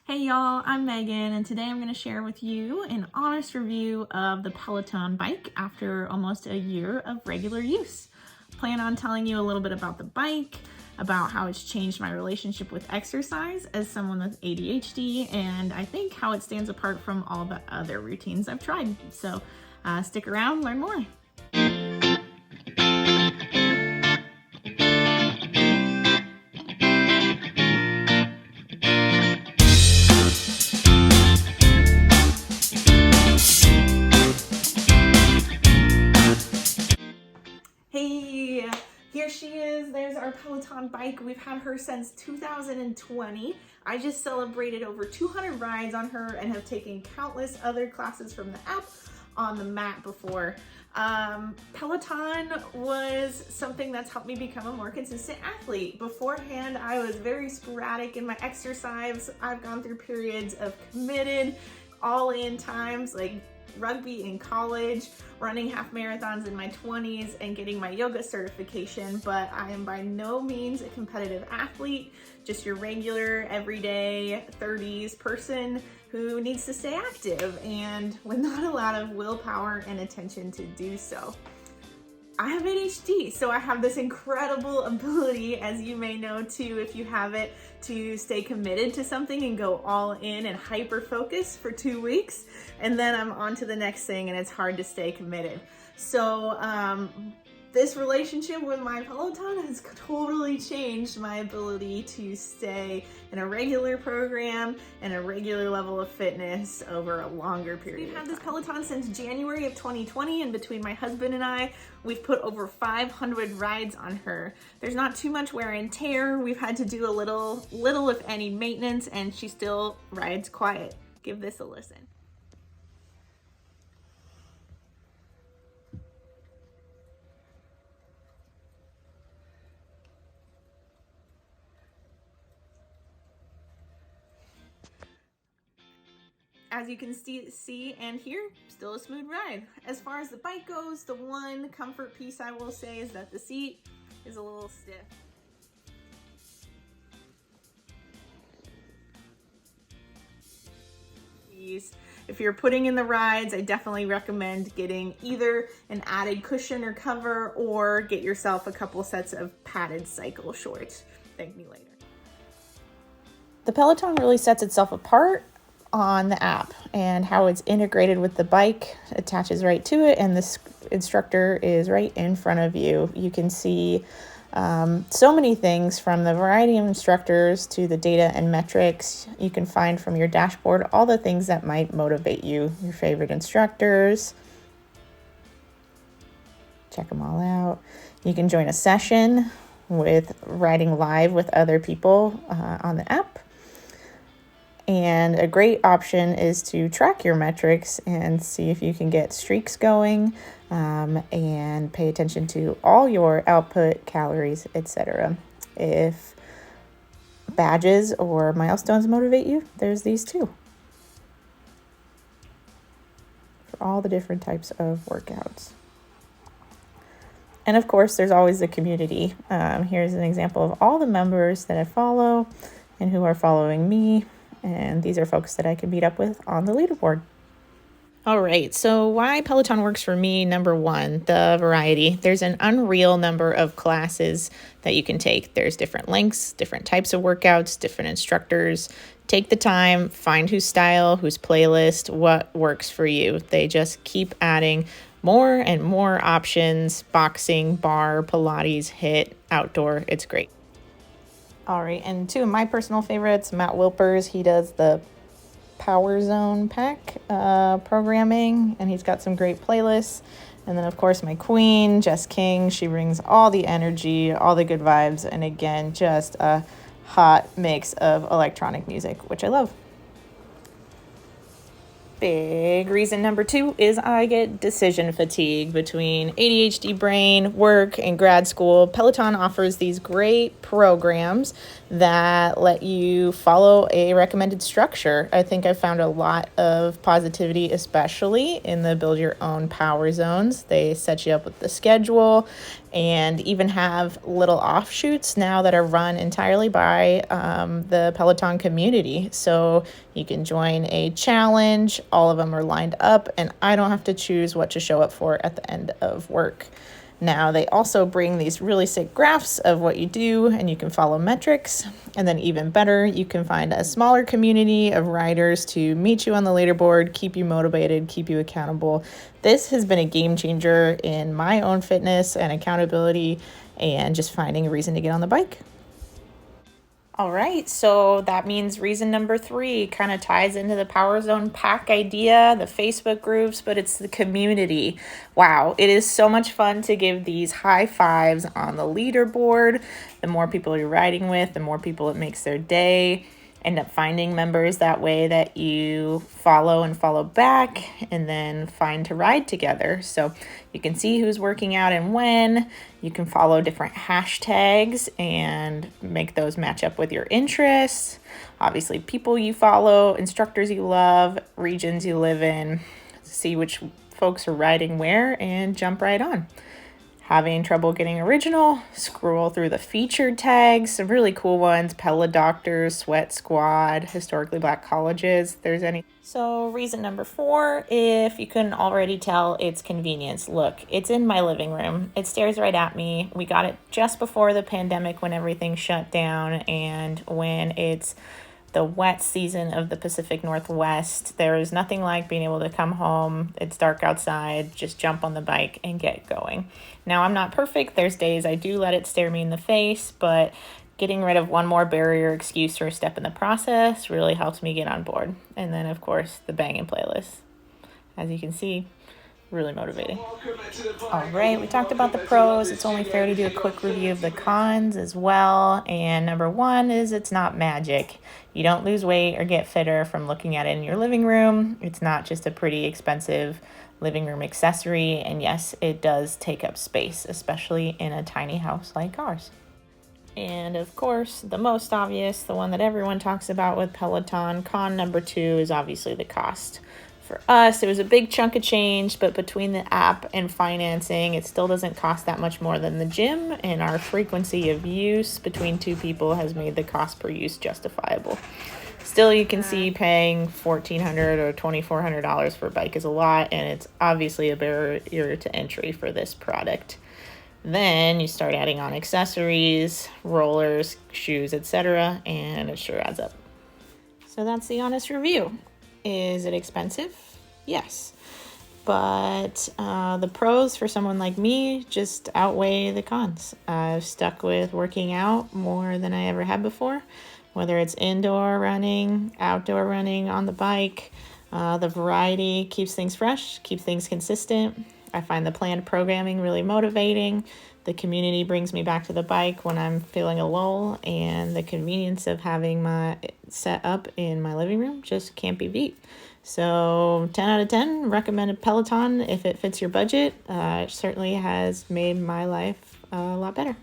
Hey y'all, I'm Megan, and today I'm going to share with you an honest review of the Peloton bike after almost a year of regular use. Plan on telling you a little bit about the bike, about how it's changed my relationship with exercise as someone with ADHD, and I think how it stands apart from all the other routines I've tried. So stick around, learn more. Hey, here she is. There's our Peloton bike. We've had her since 2020. I just celebrated over 200 rides on her and have taken countless other classes from the app on the mat before. Peloton was something that's helped me become a more consistent athlete. Beforehand, I was very sporadic in my exercise. I've gone through periods of committed, all-in times, like rugby in college, running half marathons in my 20s, and getting my yoga certification, but I am by no means a competitive athlete, just your regular, everyday 30s person who needs to stay active and with not a lot of willpower and attention to do so. I have ADHD, so I have this incredible ability, as you may know too if you have it, to stay committed to something and go all in and hyper focus for 2 weeks, and then I'm on to the next thing and it's hard to stay committed. So this relationship with my Peloton has totally changed my ability to stay in a regular program and a regular level of fitness over a longer period. We've had this Peloton since January of 2020, and between my husband and I, we've put over 500 rides on her. There's not too much wear and tear. We've had to do a little if any maintenance, and she still rides quiet. Give this a listen. As you can see and hear, still a smooth ride. As far as the bike goes, the one comfort piece I will say is that the seat is a little stiff. If you're putting in the rides, I definitely recommend getting either an added cushion or cover, or get yourself a couple sets of padded cycle shorts. Thank me later. The Peloton really sets itself apart on the app and how it's integrated with the bike, attaches right to it, and this instructor is right in front of you. You can see so many things, from the variety of instructors to the data and metrics. You can find from your dashboard all the things that might motivate you, your favorite instructors. Check them all out. You can join a session with riding live with other people on the app. And a great option is to track your metrics and see if you can get streaks going, and pay attention to all your output, calories, etc. If badges or milestones motivate you, there's these too, for all the different types of workouts. And of course, there's always the community. Here's an example of all the members that I follow and who are following me. And these are folks that I can meet up with on the leaderboard. All right, so why Peloton works for me, number one, the variety. There's an unreal number of classes that you can take. There's different lengths, different types of workouts, different instructors. Take the time, find whose style, whose playlist, what works for you. They just keep adding more and more options: boxing, bar, Pilates, HIIT, outdoor. It's great. All right, and two of my personal favorites, Matt Wilpers. He does the Power Zone Pack programming, and he's got some great playlists. And then, of course, my queen, Jess King. She brings all the energy, all the good vibes, and again, just a hot mix of electronic music, which I love. Big reason number two is I get decision fatigue between ADHD brain, work, and grad school. Peloton offers these great programs that let you follow a recommended structure. I think I found a lot of positivity, especially in the build your own power zones. They set you up with the schedule and even have little offshoots now that are run entirely by the Peloton community. So you can join a challenge, all of them are lined up, and I don't have to choose what to show up for at the end of work. Now, they also bring these really sick graphs of what you do, and you can follow metrics. And then even better, you can find a smaller community of riders to meet you on the leaderboard, keep you motivated, keep you accountable. This has been a game changer in my own fitness and accountability and just finding a reason to get on the bike. All right, so that means reason number 3 kind of ties into the Power Zone Pack idea, the Facebook groups, but it's the community. Wow, it is so much fun to give these high fives on the leaderboard. The more people you're riding with, the more people it makes their day. End up finding members that way that you follow and follow back, and then find to ride together. So you can see who's working out and when. You can follow different hashtags and make those match up with your interests. Obviously, people you follow, instructors you love, regions you live in. See which folks are riding where and jump right on. Having trouble getting original? Scroll through the featured tags, some really cool ones, Pella Doctors, Sweat Squad, Historically Black Colleges, if there's any. So reason number 4, if you couldn't already tell, it's convenience. Look, it's in my living room. It stares right at me. We got it just before the pandemic when everything shut down, and when it's the wet season of the Pacific Northwest, there is nothing like being able to come home, it's dark outside, just jump on the bike and get going. Now, I'm not perfect. There's days I do let it stare me in the face, but getting rid of one more barrier, excuse, or step in the process really helps me get on board. And then, of course, the banging playlist. As you can see, really motivating. All right, we talked about the pros. It's only fair to do a quick review of the cons as well. And number 1 is it's not magic. You don't lose weight or get fitter from looking at it in your living room. It's not just a pretty expensive living room accessory. And yes, it does take up space, especially in a tiny house like ours. And of course, the most obvious, the one that everyone talks about with Peloton, con number 2 is obviously the cost. For us, it was a big chunk of change, but between the app and financing, it still doesn't cost that much more than the gym, and our frequency of use between 2 people has made the cost per use justifiable. Still, you can see paying $1,400 or $2,400 for a bike is a lot, and it's obviously a barrier to entry for this product. Then you start adding on accessories, rollers, shoes, etc., and it sure adds up. So that's the honest review. Is it expensive? Yes. But the pros for someone like me just outweigh the cons. I've stuck with working out more than I ever had before, whether it's indoor running, outdoor running, on the bike. The variety keeps things fresh, keeps things consistent. I find the planned programming really motivating. The community brings me back to the bike when I'm feeling a lull, and the convenience of having my set up in my living room just can't be beat. So 10 out of 10, recommended Peloton if it fits your budget. It certainly has made my life a lot better.